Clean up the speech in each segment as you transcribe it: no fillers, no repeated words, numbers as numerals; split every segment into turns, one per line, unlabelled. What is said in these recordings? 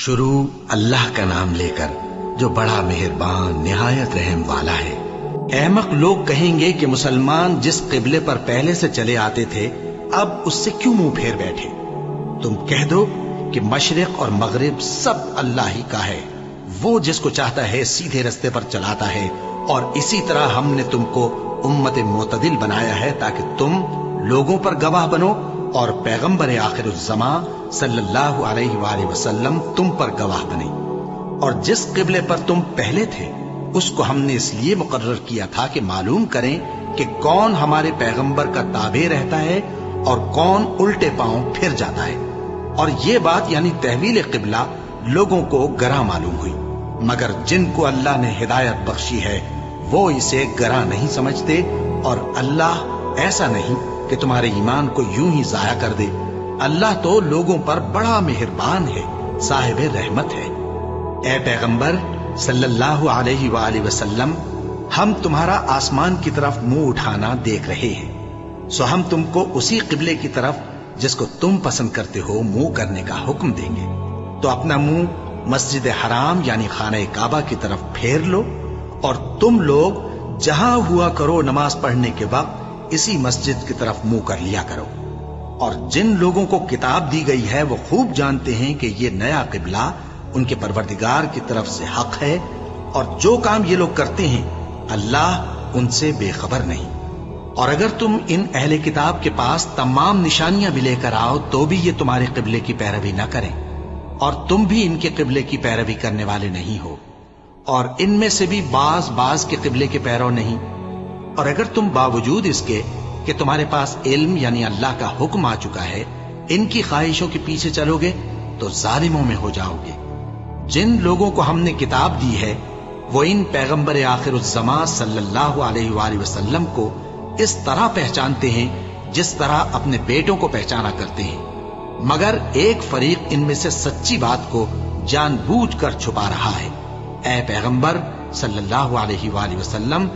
شروع اللہ کا نام لے کر جو بڑا مہربان نہایت رحم والا ہے۔ احمق لوگ کہیں گے کہ مسلمان جس قبلے پر پہلے سے چلے آتے تھے اب اس سے کیوں منہ پھیر بیٹھے؟ تم کہہ دو کہ مشرق اور مغرب سب اللہ ہی کا ہے، وہ جس کو چاہتا ہے سیدھے رستے پر چلاتا ہے، اور اسی طرح ہم نے تم کو امت معتدل بنایا ہے تاکہ تم لوگوں پر گواہ بنو اور پیغمبر آخر الزماں صلی اللہ علیہ وآلہ وسلم تم پر گواہ بنے۔ اور جس قبلے پر تم پہلے تھے اس کو ہم نے اس لیے مقرر کیا تھا کہ معلوم کریں کہ کون ہمارے پیغمبر کا تابع رہتا ہے اور کون الٹے پاؤں پھر جاتا ہے۔ اور یہ بات یعنی تحویل قبلہ لوگوں کو گراں معلوم ہوئی، مگر جن کو اللہ نے ہدایت بخشی ہے وہ اسے گراں نہیں سمجھتے، اور اللہ ایسا نہیں کہ تمہارے ایمان کو یوں ہی ضائع کر دے۔ اللہ تو لوگوں پر بڑا مہربان ہے، صاحب رحمت ہے۔ اے پیغمبر صلی اللہ علیہ وآلہ وسلم، ہم تمہارا آسمان کی طرف منہ اٹھانا دیکھ رہے ہیں، سو ہم تم کو اسی قبلے کی طرف جس کو تم پسند کرتے ہو منہ کرنے کا حکم دیں گے۔ تو اپنا منہ مسجد حرام یعنی خانہ کعبہ کی طرف پھیر لو، اور تم لوگ جہاں ہوا کرو نماز پڑھنے کے وقت اسی مسجد کی طرف منہ کر لیا کرو۔ اور جن لوگوں کو کتاب دی گئی ہے وہ خوب جانتے ہیں کہ یہ نیا قبلہ ان کے پروردگار کی طرف سے حق ہے، اور جو کام یہ لوگ کرتے ہیں اللہ ان سے بے خبر نہیں۔ اور اگر تم ان اہل کتاب کے پاس تمام نشانیاں بھی لے کر آؤ تو بھی یہ تمہارے قبلے کی پیروی نہ کریں، اور تم بھی ان کے قبلے کی پیروی کرنے والے نہیں ہو، اور ان میں سے بھی بعض کے قبلے کے پیرو نہیں۔ اور اگر تم باوجود اس کے کہ تمہارے پاس علم یعنی اللہ کا حکم آ چکا ہے ان کی خواہشوں کے پیچھے چلو گے تو ظالموں میں ہو جاؤ گے۔ جن لوگوں کو ہم نے کتاب دی ہے وہ ان پیغمبر آخر الزماں صلی اللہ علیہ وآلہ وسلم کو اس طرح پہچانتے ہیں جس طرح اپنے بیٹوں کو پہچانا کرتے ہیں، مگر ایک فریق ان میں سے سچی بات کو جان بوجھ کر چھپا رہا ہے۔ اے پیغمبر صلی اللہ علیہ وآلہ وسلم،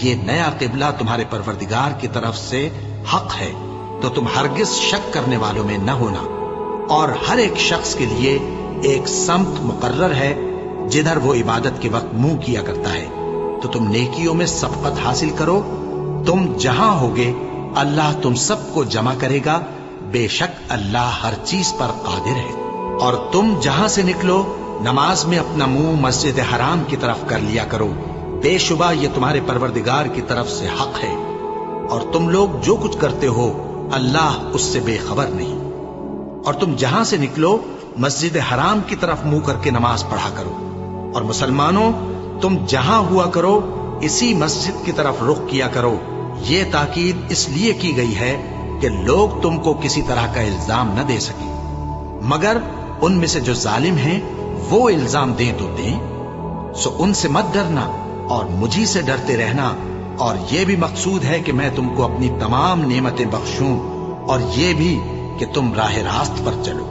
یہ نیا قبلہ تمہارے پروردگار کی طرف سے حق ہے، تو تم ہرگز شک کرنے والوں میں نہ ہونا، اور ہر ایک شخص کے لیے ایک سمت مقرر ہے جدھر وہ عبادت کے وقت منہ کیا کرتا ہے، تو تم نیکیوں میں سبقت حاصل کرو۔ تم جہاں ہوگے اللہ تم سب کو جمع کرے گا، بے شک اللہ ہر چیز پر قادر ہے۔ اور تم جہاں سے نکلو نماز میں اپنا منہ مسجد حرام کی طرف کر لیا کرو، بے شبہ یہ تمہارے پروردگار کی طرف سے حق ہے، اور تم لوگ جو کچھ کرتے ہو اللہ اس سے بے خبر نہیں۔ اور تم جہاں سے نکلو مسجد حرام کی طرف منہ کر کے نماز پڑھا کرو، اور مسلمانوں تم جہاں ہوا کرو اسی مسجد کی طرف رخ کیا کرو۔ یہ تاکید اس لیے کی گئی ہے کہ لوگ تم کو کسی طرح کا الزام نہ دے سکیں، مگر ان میں سے جو ظالم ہیں وہ الزام دیں تو دیں، سو ان سے مت ڈرنا اور مجھی سے ڈرتے رہنا، اور یہ بھی مقصود ہے کہ میں تم کو اپنی تمام نعمتیں بخشوں، اور یہ بھی کہ تم راہ راست پر چلو۔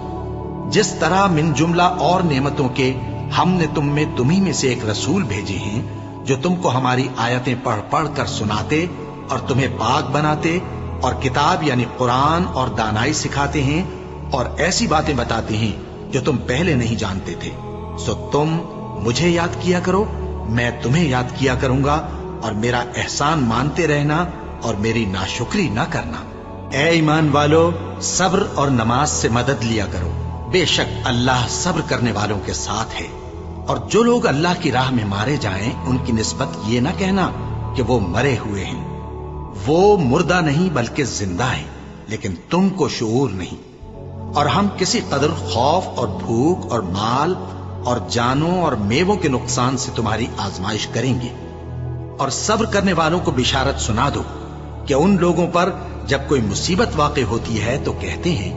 جس طرح من جملہ اور نعمتوں کے ہم نے تمہیں میں سے ایک رسول بھیجے ہیں جو تم کو ہماری آیتیں پڑھ پڑھ کر سناتے اور تمہیں پاک بناتے، اور کتاب یعنی قرآن اور دانائی سکھاتے ہیں، اور ایسی باتیں بتاتے ہیں جو تم پہلے نہیں جانتے تھے۔ سو تم مجھے یاد کیا کرو، میں تمہیں یاد کیا کروں گا، اور میرا احسان مانتے رہنا اور میری ناشکری نہ کرنا۔ اے ایمان والو، صبر اور نماز سے مدد لیا کرو، بے شک اللہ صبر کرنے والوں کے ساتھ ہے۔ اور جو لوگ اللہ کی راہ میں مارے جائیں ان کی نسبت یہ نہ کہنا کہ وہ مرے ہوئے ہیں، وہ مردہ نہیں بلکہ زندہ ہیں، لیکن تم کو شعور نہیں۔ اور ہم کسی قدر خوف اور بھوک اور مال اور جانوں اور میووں کے نقصان سے تمہاری آزمائش کریں گے، اور صبر کرنے والوں کو بشارت سنا دو کہ ان لوگوں پر جب کوئی مصیبت واقع ہوتی ہے تو کہتے ہیں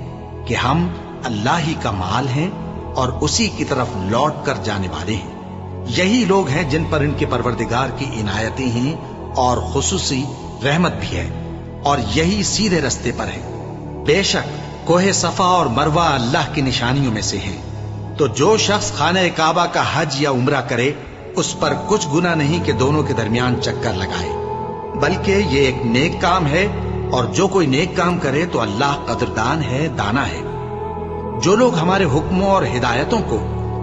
کہ ہم اللہ ہی کا مال ہیں اور اسی کی طرف لوٹ کر جانے والے ہیں۔ یہی لوگ ہیں جن پر ان کے پروردگار کی عنایتیں ہیں اور خصوصی رحمت بھی ہے، اور یہی سیدھے رستے پر ہے۔ بے شک کوہ صفا اور مروہ اللہ کی نشانیوں میں سے ہیں، تو جو شخص خانہ کعبہ کا حج یا عمرہ کرے اس پر کچھ گناہ نہیں کہ دونوں کے درمیان چکر لگائے، بلکہ یہ ایک نیک کام ہے، اور جو کوئی نیک کام کرے تو اللہ قدردان ہے، دانا ہے۔ جو لوگ ہمارے حکموں اور ہدایتوں کو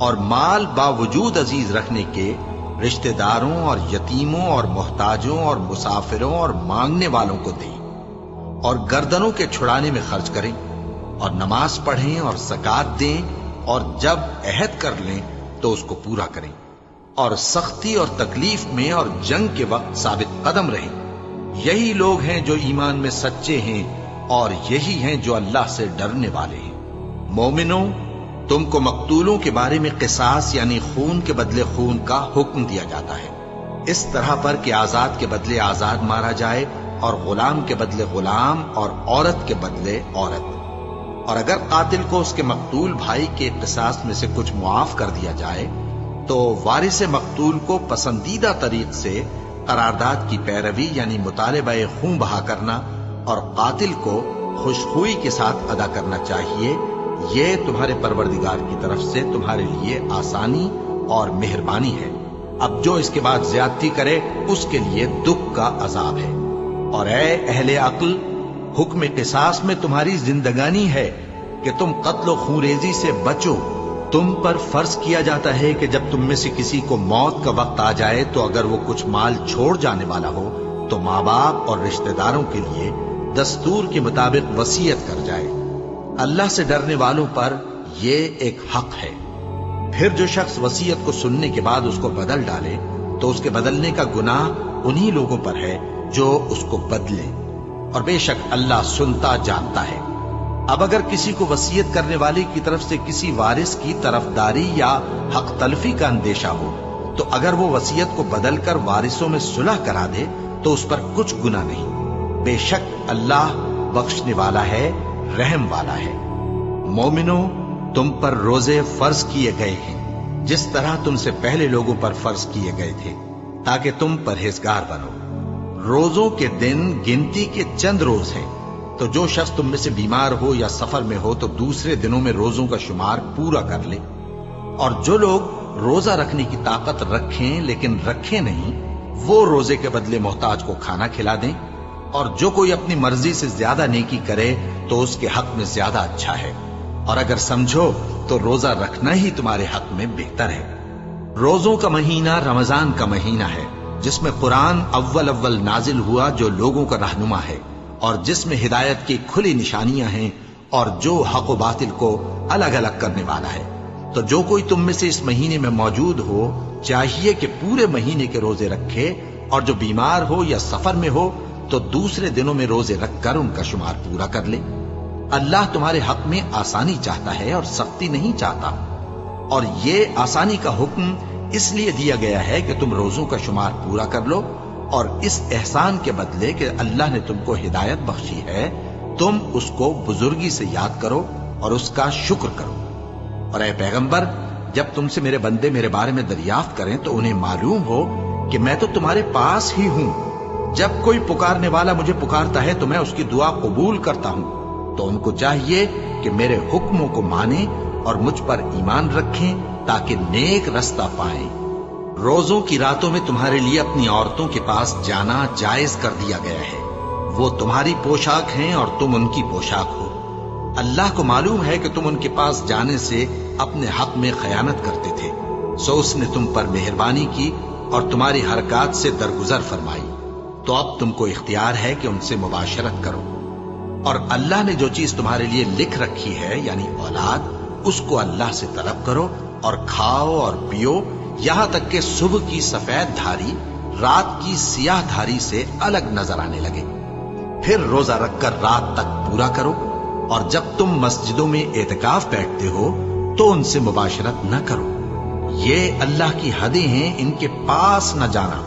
اور مال باوجود عزیز رکھنے کے رشتہ داروں اور یتیموں اور محتاجوں اور مسافروں اور مانگنے والوں کو دیں، اور گردنوں کے چھڑانے میں خرچ کریں، اور نماز پڑھیں اور زکات دیں، اور جب عہد کر لیں تو اس کو پورا کریں، اور سختی اور تکلیف میں اور جنگ کے وقت ثابت قدم رہیں۔ یہی لوگ ہیں جو ایمان میں سچے ہیں، اور یہی ہیں جو اللہ سے ڈرنے والے ہیں۔ مومنوں، تم کو مقتولوں کے بارے میں قصاص یعنی خون کے بدلے خون کا حکم دیا جاتا ہے، اس طرح پر کہ آزاد کے بدلے آزاد مارا جائے، اور غلام کے بدلے غلام، اور عورت کے بدلے عورت۔ اور اگر قاتل کو اس کے مقتول بھائی کے قصاص میں سے کچھ معاف کر دیا جائے تو وارث مقتول کو پسندیدہ طریق سے قرارداد کی پیروی یعنی مطالبہ خون بہا کرنا اور قاتل کو خوشخوئی کے ساتھ ادا کرنا چاہیے۔ یہ تمہارے پروردگار کی طرف سے تمہارے لیے آسانی اور مہربانی ہے۔ اب جو اس کے بعد زیادتی کرے اس کے لیے دکھ کا عذاب ہے۔ اور اے اہل عقل، حکم قصاص میں تمہاری زندگانی ہے کہ تم قتل و خونریزی سے بچو۔ تم پر فرض کیا جاتا ہے کہ جب تم میں سے کسی کو موت کا وقت آ جائے تو اگر وہ کچھ مال چھوڑ جانے والا ہو تو ماں باپ اور رشتہ داروں کے لیے دستور کے مطابق وصیت کر جائے۔ اللہ سے ڈرنے والوں پر یہ ایک حق ہے۔ پھر جو شخص وصیت کو سننے کے بعد اس کو بدل ڈالے تو اس کے بدلنے کا گناہ انہی لوگوں پر ہے جو اس کو بدلے، اور بے شک اللہ سنتا جانتا ہے۔ اب اگر کسی کو وصیت کرنے والے کی طرف سے کسی وارث کی طرفداری یا حق تلفی کا اندیشہ ہو تو اگر وہ وصیت کو بدل کر وارثوں میں صلح کرا دے تو اس پر کچھ گناہ نہیں، بے شک اللہ بخشنے والا ہے، رحم والا ہے۔ مومنوں، تم پر روزے فرض کیے گئے ہیں جس طرح تم سے پہلے لوگوں پر فرض کیے گئے تھے تاکہ تم پرہیزگار بنو۔ روزوں کے دن گنتی کے چند روز ہیں، تو جو شخص تم میں سے بیمار ہو یا سفر میں ہو تو دوسرے دنوں میں روزوں کا شمار پورا کر لے۔ اور جو لوگ روزہ رکھنے کی طاقت رکھیں لیکن رکھیں نہیں، وہ روزے کے بدلے محتاج کو کھانا کھلا دیں۔ اور جو کوئی اپنی مرضی سے زیادہ نیکی کرے تو اس کے حق میں زیادہ اچھا ہے، اور اگر سمجھو تو روزہ رکھنا ہی تمہارے حق میں بہتر ہے۔ روزوں کا مہینہ رمضان کا مہینہ ہے جس میں قرآن اول نازل ہوا، جو لوگوں کا رہنما ہے اور جس میں ہدایت کی کھلی نشانیاں ہیں، اور جو حق و باطل کو الگ الگ کرنے والا ہے۔ تو جو کوئی تم میں سے اس مہینے میں موجود ہو چاہیے کہ پورے مہینے کے روزے رکھے، اور جو بیمار ہو یا سفر میں ہو تو دوسرے دنوں میں روزے رکھ کر ان کا شمار پورا کر لے۔ اللہ تمہارے حق میں آسانی چاہتا ہے اور سختی نہیں چاہتا۔ اور یہ آسانی کا حکم اس لیے دیا گیا ہے کہ تم روزوں کا شمار پورا کر لو، اور اس احسان کے بدلے کہ اللہ نے تم کو ہدایت بخشی ہے تم اس کو بزرگی سے یاد کرو اور اس کا شکر کرو۔ اور اے پیغمبر، جب تم سے میرے بندے میرے بارے میں دریافت کریں تو انہیں معلوم ہو کہ میں تو تمہارے پاس ہی ہوں۔ جب کوئی پکارنے والا مجھے پکارتا ہے تو میں اس کی دعا قبول کرتا ہوں۔ تو ان کو چاہیے کہ میرے حکموں کو مانیں اور مجھ پر ایمان رکھیں تاکہ نیک رستہ پائیں۔ روزوں کی راتوں میں تمہارے لیے اپنی عورتوں کے پاس جانا جائز کر دیا گیا ہے۔ وہ تمہاری پوشاک ہیں اور تم ان کی پوشاک ہو۔ اللہ کو معلوم ہے کہ تم ان کے پاس جانے سے اپنے حق میں خیانت کرتے تھے، سو اس نے تم پر مہربانی کی اور تمہاری حرکات سے درگزر فرمائی، تو اب تم کو اختیار ہے کہ ان سے مباشرت کرو۔ اور اللہ نے جو چیز تمہارے لیے لکھ رکھی ہے یعنی اولاد، اس کو اللہ سے طلب کرو اور کھاؤ اور پیو، یہاں تک کہ صبح کی سفید دھاری رات کی سیاہ دھاری سے الگ نظر آنے لگے۔ پھر روزہ رکھ کر رات تک پورا کرو، اور جب تم مسجدوں میں اعتکاف بیٹھتے ہو تو ان سے مباشرت نہ کرو۔ یہ اللہ کی حدیں ہیں، ان کے پاس نہ جانا۔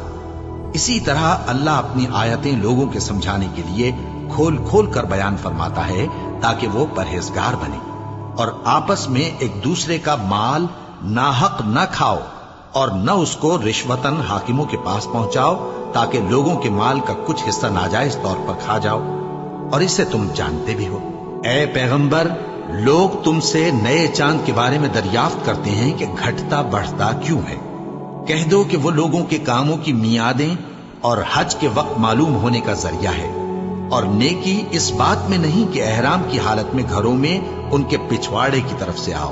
اسی طرح اللہ اپنی آیتیں لوگوں کے سمجھانے کے لیے کھول کھول کر بیان فرماتا ہے تاکہ وہ پرہیزگار بنے۔ اور آپس میں ایک دوسرے کا مال ناحق نہ کھاؤ، اور نہ اس کو رشوتاً حاکموں کے پاس پہنچاؤ تاکہ لوگوں کے مال کا کچھ حصہ ناجائز طور پر کھا جاؤ، اور اسے تم جانتے بھی ہو۔ اے پیغمبر، لوگ تم سے نئے چاند کے بارے میں دریافت کرتے ہیں کہ گھٹتا بڑھتا کیوں ہے۔ کہہ دو کہ وہ لوگوں کے کاموں کی میعادیں اور حج کے وقت معلوم ہونے کا ذریعہ ہے، اور نیکی اس بات میں نہیں کہ احرام کی حالت میں گھروں میں ان کے پچھواڑے کی طرف سے آؤ،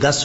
10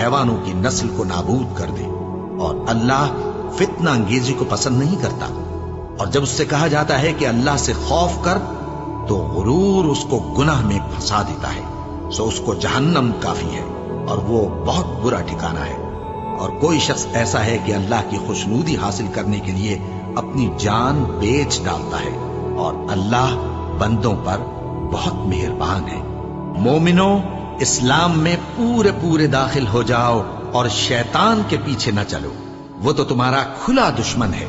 حیوانوں کی نسل کو نابود کر دے، اور اللہ فتنہ انگیزی کو پسند نہیں کرتا۔ اور جب اس سے کہا جاتا ہے کہ اللہ سے خوف کر، تو غرور اس کو گناہ میں پھنسا دیتا ہے، سو اس کو جہنم کافی ہے اور وہ بہت برا ٹھکانہ ہے۔ اور کوئی شخص ایسا ہے کہ اللہ کی خوشنودی حاصل کرنے کے لیے اپنی جان بیچ ڈالتا ہے، اور اللہ بندوں پر بہت مہربان ہے۔ مومنو، اسلام میں پورے داخل ہو جاؤ اور شیطان کے پیچھے نہ چلو، وہ تو تمہارا کھلا دشمن ہے۔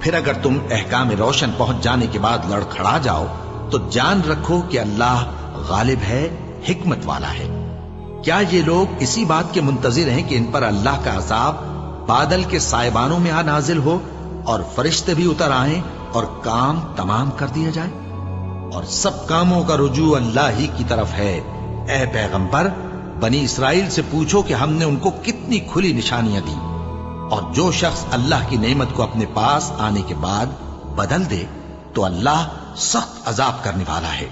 پھر اگر تم احکام روشن پہنچ جانے کے بعد لڑکھڑا جاؤ تو جان رکھو کہ اللہ غالب ہے، حکمت والا ہے۔ کیا یہ لوگ اسی بات کے منتظر ہیں کہ ان پر اللہ کا عذاب بادل کے سائبانوں میں نازل ہو اور فرشتے بھی اتر آئیں اور کام تمام کر دیا جائے؟ اور سب کاموں کا رجوع اللہ ہی کی طرف ہے۔ اے پیغمبر، بنی اسرائیل سے پوچھو کہ ہم نے ان کو کتنی کھلی نشانیاں دی، اور جو شخص اللہ کی نعمت کو اپنے پاس آنے کے بعد بدل دے تو اللہ سخت عذاب کرنے والا ہے۔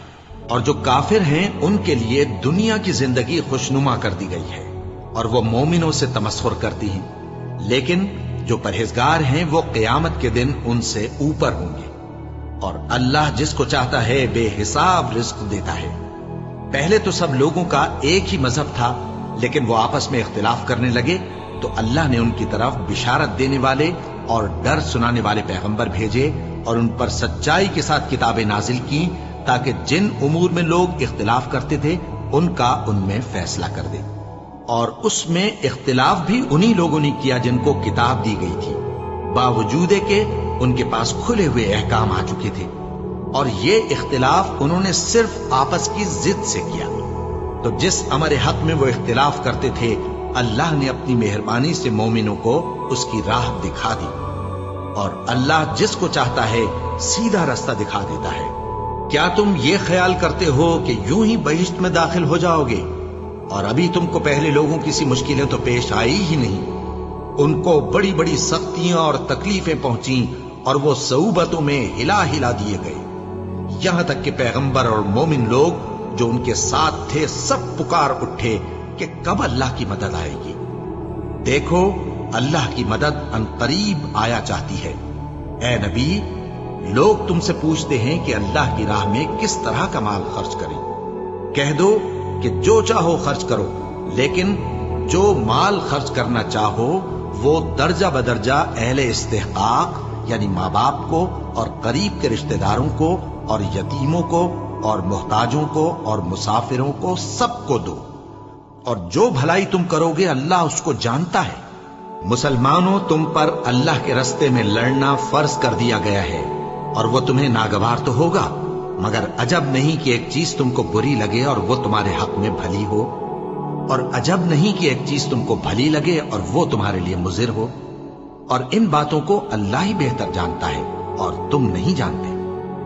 اور جو کافر ہیں ان کے لیے دنیا کی زندگی خوشنما کر دی گئی ہے، اور وہ مومنوں سے تمسخر کرتی ہیں، لیکن جو پرہیزگار ہیں وہ قیامت کے دن ان سے اوپر ہوں گے۔ اور اللہ جس کو چاہتا ہے بے حساب رزق دیتا ہے۔ پہلے تو سب لوگوں کا ایک ہی مذہب تھا، لیکن وہ آپس میں اختلاف کرنے لگے تو اللہ نے ان کی طرف بشارت دینے والے اور ڈر سنانے والے پیغمبر بھیجے، اور ان پر سچائی کے ساتھ کتابیں نازل کی، تاکہ جن امور میں لوگ اختلاف کرتے تھے ان کا ان میں فیصلہ کر دے۔ اور اس میں اختلاف بھی انہی لوگوں نے کیا جن کو کتاب دی گئی تھی، باوجود کہ ان کے پاس کھلے ہوئے احکام آ چکے تھے، اور یہ اختلاف انہوں نے صرف آپس کی ضد سے کیا۔ تو جس امر حق میں وہ اختلاف کرتے تھے اللہ نے اپنی مہربانی سے مومنوں کو اس کی راہ دکھا دی، اور اللہ جس کو چاہتا ہے سیدھا رستہ دکھا دیتا ہے۔ کیا تم یہ خیال کرتے ہو کہ یوں ہی بہشت میں داخل ہو جاؤ گے، اور ابھی تم کو پہلے لوگوں کی سی مشکلیں تو پیش آئی ہی نہیں؟ ان کو بڑی بڑی سختیاں اور تکلیفیں پہنچیں، اور وہ صعوبتوں میں ہلا ہلا دیے گئے، یہاں تک کہ پیغمبر اور مومن لوگ جو ان کے ساتھ تھے سب پکار اٹھے کہ کب اللہ کی مدد آئے گی۔ دیکھو، اللہ کی مدد ان قریب آیا چاہتی ہے۔ اے نبی، لوگ تم سے پوچھتے ہیں کہ اللہ کی راہ میں کس طرح کا مال خرچ کریں۔ کہہ دو کہ جو چاہو خرچ کرو، لیکن جو مال خرچ کرنا چاہو وہ درجہ بدرجہ اہل استحقاق یعنی ماں باپ کو اور قریب کے رشتہ داروں کو اور یتیموں کو اور محتاجوں کو اور مسافروں کو سب کو دو، اور جو بھلائی تم کرو گے اللہ اس کو جانتا ہے۔ مسلمانوں، تم پر اللہ کے رستے میں لڑنا فرض کر دیا گیا ہے، اور وہ تمہیں ناگوار تو ہوگا، مگر عجب نہیں کہ ایک چیز تم کو بری لگے اور وہ تمہارے حق میں بھلی ہو، اور عجب نہیں کہ ایک چیز تم کو بھلی لگے اور وہ تمہارے لیے مضر ہو، اور ان باتوں کو اللہ ہی بہتر جانتا ہے اور تم نہیں جانتے۔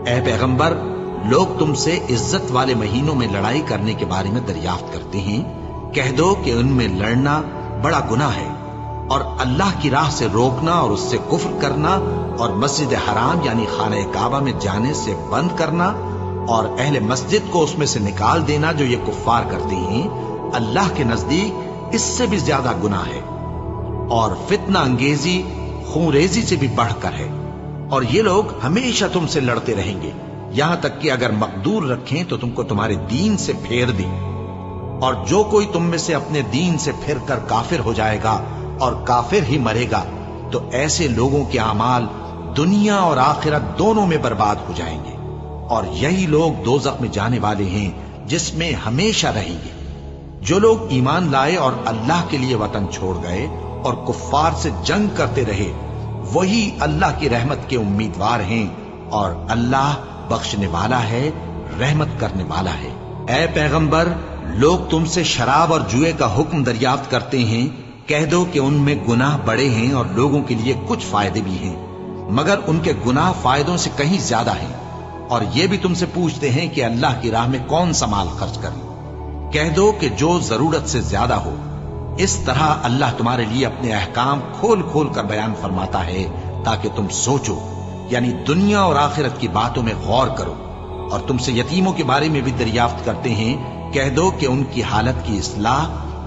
اے پیغمبر، لوگ تم سے عزت والے مہینوں میں لڑائی کرنے کے بارے میں دریافت کرتے ہیں، کہہ دو کہ ان میں لڑنا بڑا گناہ ہے، اور اللہ کی راہ سے روکنا اور اس سے کفر کرنا اور مسجد حرام یعنی خانہ کعبہ میں جانے سے بند کرنا اور اہل مسجد کو اس میں سے نکال دینا جو یہ کفار کرتے ہیں، اللہ کے نزدیک اس سے بھی زیادہ گناہ ہے، اور فتنہ انگیزی خونریزی سے بھی بڑھ کر ہے۔ اور یہ لوگ ہمیشہ تم سے لڑتے رہیں گے، یہاں تک کہ اگر مقدور رکھیں تو تم کو تمہارے دین سے پھیر دیں، اور جو کوئی تم میں سے اپنے دین سے پھر کر کافر ہو جائے گا اور کافر ہی مرے گا تو ایسے لوگوں کے اعمال دنیا اور آخرت دونوں میں برباد ہو جائیں گے، اور یہی لوگ دوزخ میں جانے والے ہیں جس میں ہمیشہ رہیں گے۔ جو لوگ ایمان لائے اور اللہ کے لیے وطن چھوڑ گئے اور کفار سے جنگ کرتے رہے وہی اللہ کی رحمت کے امیدوار ہیں، اور اللہ بخشنے والا ہے، رحمت کرنے والا ہے۔ اے پیغمبر، لوگ تم سے شراب اور جوئے کا حکم دریافت کرتے ہیں، کہہ دو کہ ان میں گناہ بڑے ہیں اور لوگوں کے لیے کچھ فائدے بھی ہیں، مگر ان کے گناہ فائدوں سے کہیں زیادہ ہیں۔ اور یہ بھی تم سے پوچھتے ہیں کہ اللہ کی راہ میں کون سا مال خرچ کریں، کہہ دو کہ جو ضرورت سے زیادہ ہو۔ اس طرح اللہ تمہارے لیے اپنے احکام کھول کھول کر بیان فرماتا ہے تاکہ تم سوچو، یعنی دنیا اور آخرت کی باتوں میں غور کرو۔ اور تم سے یتیموں کے بارے میں بھی دریافت کرتے ہیں، کہہ دو کہ ان کی حالت کی اصلاح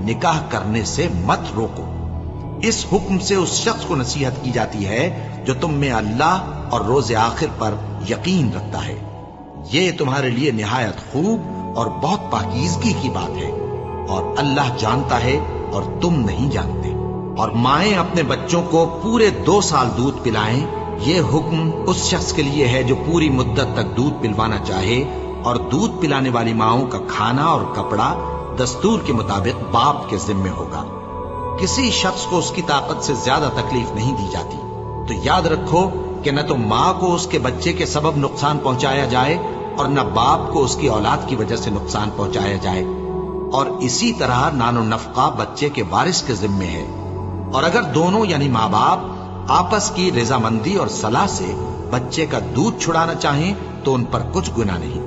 نکاح کرنے سے مت روکو۔ اس حکم سے اس شخص کو نصیحت کی جاتی ہے جو تم میں اللہ اور روز آخر پر یقین رکھتا ہے۔ یہ تمہارے لیے نہایت خوب اور بہت پاکیزگی کی بات ہے، اور اللہ جانتا ہے اور تم نہیں جانتے۔ اور مائیں اپنے بچوں کو پورے 2 سال دودھ پلائیں، یہ حکم اس شخص کے لیے ہے جو پوری مدت تک دودھ پلوانا چاہے، اور دودھ پلانے والی ماؤں کا کھانا اور کپڑا دستور کے مطابق باپ کے ذمے ہوگا۔ کسی شخص کو اس کی طاقت سے زیادہ تکلیف نہیں دی جاتی، تو یاد رکھو کہ نہ تو ماں کو اس کے بچے کے سبب نقصان پہنچایا جائے اور نہ باپ کو اس کی اولاد کی وجہ سے نقصان پہنچایا جائے، اور اسی طرح نان و نفقہ بچے کے وارث کے ذمے ہے۔ اور اگر دونوں یعنی ماں باپ آپس کی رضامندی اور صلاح سے بچے کا دودھ چھڑانا چاہیں تو ان پر کچھ گناہ نہیں،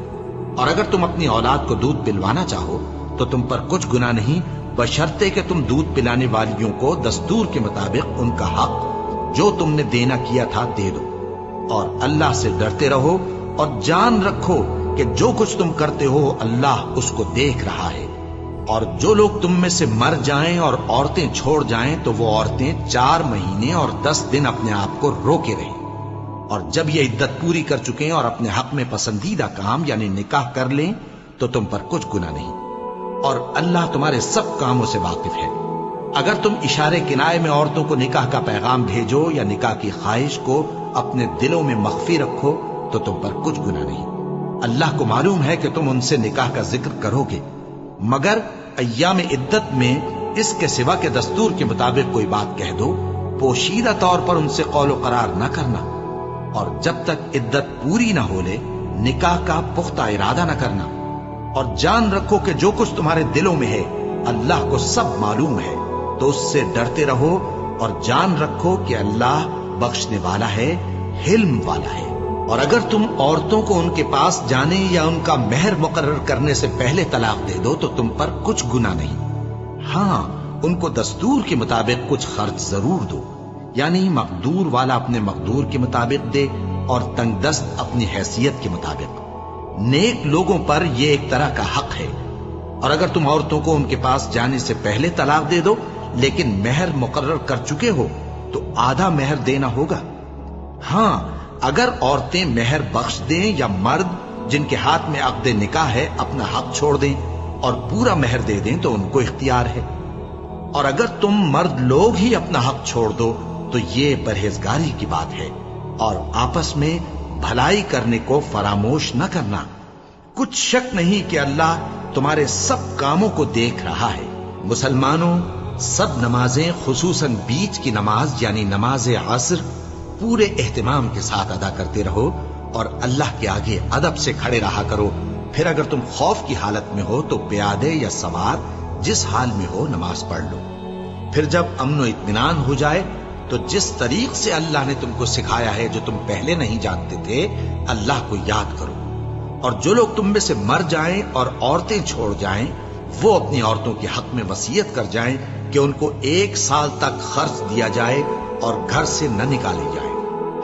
اور اگر تم اپنی اولاد کو دودھ پلوانا چاہو تو تم پر کچھ گناہ نہیں، بشرطے کہ تم دودھ پلانے والیوں کو دستور کے مطابق ان کا حق جو تم نے دینا کیا تھا دے دو۔ اور اللہ سے ڈرتے رہو اور جان رکھو کہ جو کچھ تم کرتے ہو اللہ اس کو دیکھ رہا ہے۔ اور جو لوگ تم میں سے مر جائیں اور عورتیں چھوڑ جائیں تو وہ عورتیں 4 مہینے اور 10 دن اپنے آپ کو روکے رہیں، اور جب یہ عدت پوری کر چکیں اور اپنے حق میں پسندیدہ کام یعنی نکاح کر لیں تو تم پر کچھ گناہ نہیں، اور اللہ تمہارے سب کاموں سے واقف ہے۔ اگر تم اشارے کنائے میں عورتوں کو نکاح کا پیغام بھیجو یا نکاح کی خواہش کو اپنے دلوں میں مخفی رکھو تو تم پر کچھ گناہ نہیں۔ اللہ کو معلوم ہے کہ تم ان سے نکاح کا ذکر کرو گے، مگر ایام عدت میں اس کے سوا کے دستور کے مطابق کوئی بات کہہ دو، پوشیدہ طور پر ان سے قول و قرار نہ کرنا، اور جب تک عدت پوری نہ ہو لے نکاح کا پختہ ارادہ نہ کرنا۔ اور جان رکھو کہ جو کچھ تمہارے دلوں میں ہے اللہ کو سب معلوم ہے، تو اس سے ڈرتے رہو اور جان رکھو کہ اللہ بخشنے والا ہے، حلم والا ہے۔ اور اگر تم عورتوں کو ان کے پاس جانے یا ان کا مہر مقرر کرنے سے پہلے طلاق دے دو تو تم پر کچھ گناہ نہیں، ہاں ان کو دستور کے مطابق کچھ خرچ ضرور دو، یعنی مقدور والا اپنے مقدور کے مطابق دے اور تنگ دست اپنی حیثیت کے مطابق۔ نیک لوگوں پر یہ ایک طرح کا حق ہے۔ اور اگر تم عورتوں کو ان کے پاس جانے سے پہلے طلاق دے دو لیکن مہر مقرر کر چکے ہو تو آدھا مہر دینا ہوگا۔ ہاں اگر عورتیں مہر بخش دیں یا مرد جن کے ہاتھ میں عقد نکاح ہے اپنا حق چھوڑ دیں اور پورا مہر دے دیں تو ان کو اختیار ہے۔ اور اگر تم مرد لوگ ہی اپنا حق چھوڑ دو تو یہ پرہیزگاری کی بات ہے، اور آپس میں بھلائی کرنے کو فراموش نہ کرنا۔ کچھ شک نہیں کہ اللہ تمہارے سب کاموں کو دیکھ رہا ہے۔ مسلمانوں، سب نمازیں خصوصاً بیچ کی نماز یعنی نماز عصر پورے اہتمام کے ساتھ ادا کرتے رہو اور اللہ کے آگے ادب سے کھڑے رہا کرو۔ پھر اگر تم خوف کی حالت میں ہو تو پیادے یا سوار جس حال میں ہو نماز پڑھ لو۔ پھر جب امن و اطمینان ہو جائے تو جس طریق سے اللہ نے تم کو سکھایا ہے جو تم پہلے نہیں جانتے تھے اللہ کو یاد کرو۔ اور جو لوگ تم میں سے مر جائیں اور عورتیں چھوڑ جائیں وہ اپنی عورتوں کے حق میں وصیت کر جائیں کہ ان کو 1 سال تک خرچ دیا جائے اور گھر سے نہ نکالی جائے۔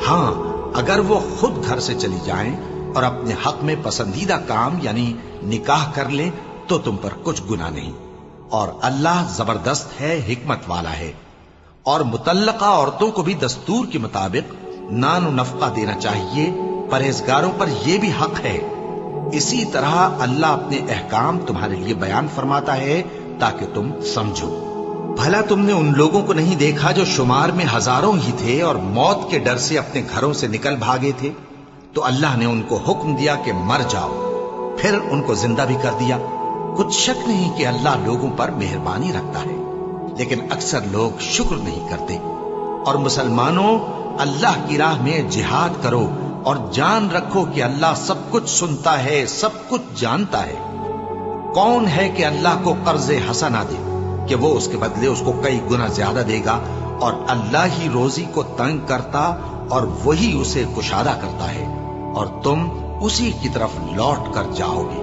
ہاں اگر وہ خود گھر سے چلی جائیں اور اپنے حق میں پسندیدہ کام یعنی نکاح کر لیں تو تم پر کچھ گناہ نہیں، اور اللہ زبردست ہے، حکمت والا ہے۔ اور مطلقہ عورتوں کو بھی دستور کے مطابق نان و نفقہ دینا چاہیے، پرہیزگاروں پر یہ بھی حق ہے۔ اسی طرح اللہ اپنے احکام تمہارے لیے بیان فرماتا ہے تاکہ تم سمجھو۔ بھلا تم نے ان لوگوں کو نہیں دیکھا جو شمار میں ہزاروں ہی تھے اور موت کے ڈر سے اپنے گھروں سے نکل بھاگے تھے؟ تو اللہ نے ان کو حکم دیا کہ مر جاؤ، پھر ان کو زندہ بھی کر دیا۔ کچھ شک نہیں کہ اللہ لوگوں پر مہربانی رکھتا ہے، لیکن اکثر لوگ شکر نہیں کرتے۔ اور مسلمانوں، اللہ کی راہ میں جہاد کرو اور جان رکھو کہ اللہ سب کچھ سنتا ہے، سب کچھ جانتا ہے۔ کون ہے کہ اللہ کو قرض حسنہ دے کہ وہ اس کے بدلے اس کو کئی گنا زیادہ دے گا؟ اور اللہ ہی روزی کو تنگ کرتا اور وہی اسے کشادہ کرتا ہے، اور تم اسی کی طرف لوٹ کر جاؤ گے۔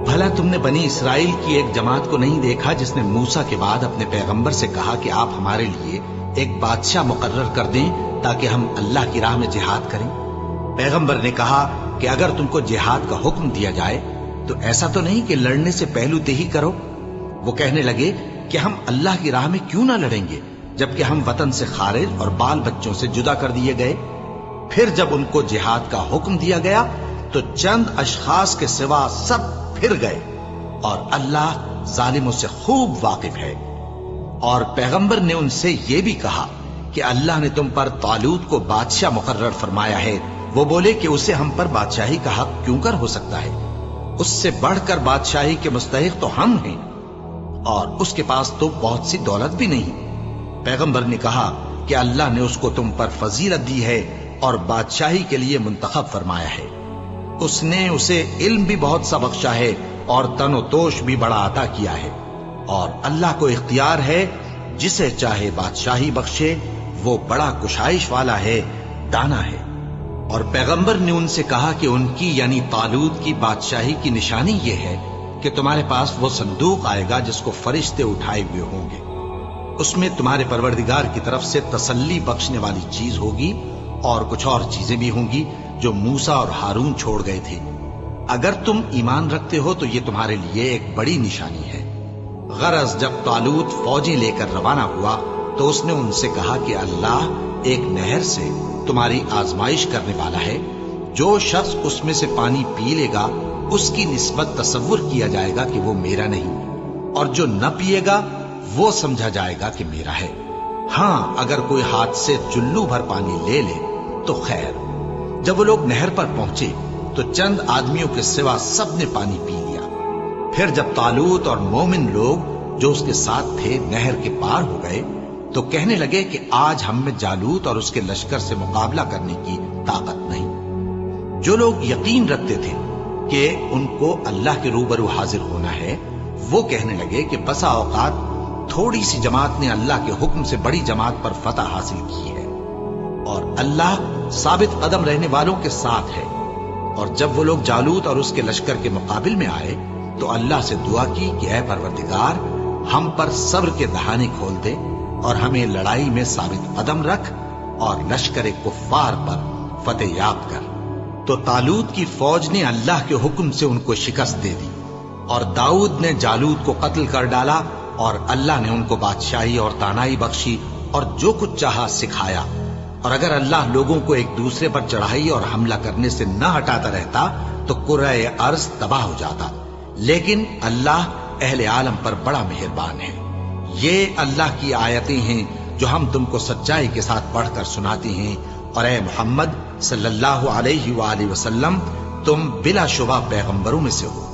بھلا تم نے بنی اسرائیل کی ایک جماعت کو نہیں دیکھا جس نے موسیٰ کے بعد اپنے پیغمبر سے کہا کہ آپ ہمارے لیے ایک بادشاہ مقرر کر دیں تاکہ ہم اللہ کی راہ میں جہاد کریں؟ پیغمبر نے کہا کہ اگر تم کو جہاد کا حکم دیا جائے تو ایسا تو نہیں کہ لڑنے سے پہلو تہی کرو؟ وہ کہنے لگے کہ ہم اللہ کی راہ میں کیوں نہ لڑیں گے جبکہ ہم وطن سے خارج اور بال بچوں سے جدا کر دیے گئے۔ پھر جب ان کو جہاد کا حکم دیا گیا تو چند اشخاص کے سوا سب پھر گئے، اور اللہ ظالموں سے خوب واقف ہے۔ اور پیغمبر نے ان سے یہ بھی کہا کہ اللہ نے تم پر طالوت کو بادشاہ مقرر فرمایا ہے۔ وہ بولے کہ اسے ہم پر بادشاہی کا حق کیوں کر ہو سکتا ہے؟ اس سے بڑھ کر بادشاہی کے مستحق تو ہم ہیں، اور اس کے پاس تو بہت سی دولت بھی نہیں۔ پیغمبر نے کہا کہ اللہ نے اس کو تم پر فضیلت دی ہے اور بادشاہی کے لیے منتخب فرمایا ہے۔ اس نے اسے علم بھی بہت سا بخشا ہے اور تن و توش بھی بڑا عطا کیا ہے، اور اللہ کو اختیار ہے جسے چاہے بادشاہی بخشے، وہ بڑا کشائش والا ہے، دانا ہے۔ اور پیغمبر نے ان سے کہا کہ ان کی یعنی طالوت کی بادشاہی کی نشانی یہ ہے کہ تمہارے پاس وہ صندوق آئے گا جس کو فرشتے اٹھائے ہوئے ہوں گے۔ اس میں تمہارے پروردگار کی طرف سے تسلی بخشنے والی چیز ہوگی، اور کچھ اور چیزیں بھی ہوں گی جو موسیٰ اور ہارون چھوڑ گئے تھے۔ اگر تم ایمان رکھتے ہو تو یہ تمہارے لیے ایک بڑی نشانی ہے۔ غرض جب طالوت فوجیں لے کر روانہ ہوا تو اس نے ان سے کہا کہ اللہ ایک نہر سے تمہاری آزمائش کرنے والا ہے، جو شخص اس میں سے پانی پی لے گا اس کی نسبت تصور کیا جائے گا کہ وہ میرا نہیں، اور جو نہ پیے گا وہ سمجھا جائے گا کہ میرا ہے۔ ہاں اگر کوئی ہاتھ سے چلو بھر پانی لے لے تو خیر۔ جب وہ لوگ نہر پر پہنچے تو چند آدمیوں کے سوا سب نے پانی پی لیا۔ پھر جب طالوت اور مومن لوگ جو اس کے ساتھ تھے نہر کے پار ہو گئے تو کہنے لگے کہ آج ہم میں جالوت اور اس کے لشکر سے مقابلہ کرنے کی طاقت نہیں۔ جو لوگ یقین رکھتے تھے کہ ان کو اللہ کے روبرو حاضر ہونا ہے، وہ کہنے لگے کہ بسا اوقات تھوڑی سی جماعت نے اللہ کے حکم سے بڑی جماعت پر فتح حاصل کی ہے، اور اللہ ثابت قدم رہنے والوں کے ساتھ ہے۔ اور جب وہ لوگ جالوت اور اس کے لشکر کے مقابل میں آئے تو اللہ سے دعا کی کہ اے پروردگار، ہم پر صبر کے دہانے کھول دے اور ہمیں لڑائی میں ثابت قدم رکھ اور لشکر کفار پر فتح یاب کر۔ تو طالوت کی فوج نے اللہ کے حکم سے ان کو شکست دے دی، اور داؤد نے جالوت کو قتل کر ڈالا، اور اللہ نے ان کو بادشاہی اور دانائی بخشی اور جو کچھ چاہا سکھایا۔ اور اگر اللہ لوگوں کو ایک دوسرے پر چڑھائی اور حملہ کرنے سے نہ ہٹاتا رہتا تو کرۂ ارض تباہ ہو جاتا، لیکن اللہ اہل عالم پر بڑا مہربان ہے۔ یہ اللہ کی آیتیں ہیں جو ہم تم کو سچائی کے ساتھ پڑھ کر سناتے ہیں، اور اے محمد صلی اللہ علیہ وآلہ وسلم، تم بلا شبہ پیغمبروں میں سے ہو۔